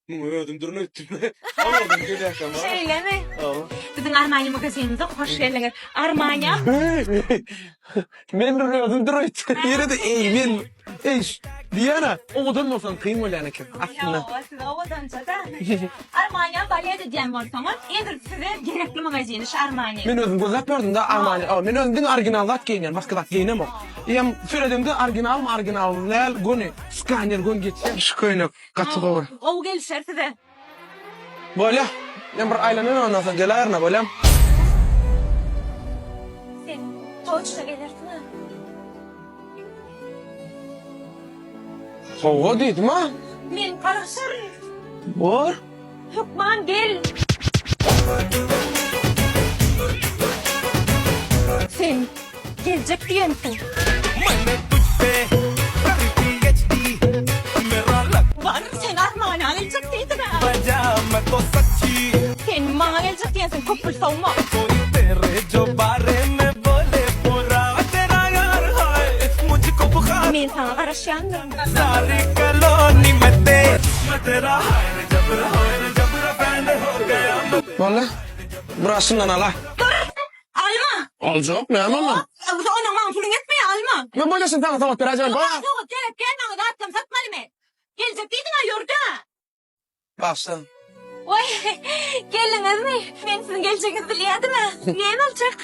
Muňa özüm durun ötürme. Anladım giderken ama. Şeýle mi? Tamam. Bizim Armanya magazinimize hoş geldiniz. Armanya. Men özüm durun ötürme. Yere de men. Diana, odan olsan kıyım olan ekem. Aslında. Ya, siz ovadan çata. Armanya balya diyen bolsaňyz, endi size gerekli magazini şu Armanya. Men özüm gözap gördüm da Armanya. Men özümden originallat giyinen, başka dat giyinem o. Yem söyledimde original lel goni. Skaner gon geçse şu köyüne katılı olur. O gelişer size. Böyle. Ben bir aylanın ondan sonra gelerine böyle. Sen toçta gelirsin ha. Soğuğa dedim ha. Men karışır. Var. Hükman gel. Sen gelecek diyensin. Var sen Armanya gelecek diydin ha. Sen bana gelecek diyensin kopul savunma. Men sana karışyandım. Valla. Burasından ala. Alma. Alacak mı ama? Ona pulun etmeye alma. Ben böylesin tamam vereceğim. Yok gelip gelmem dağıttım satmalı mı? Gelecek diydin ha yurda. Baksın. Oy geldiniz mi? Ben sizin geleceğinizi biliyordum ha. Neyin olacak?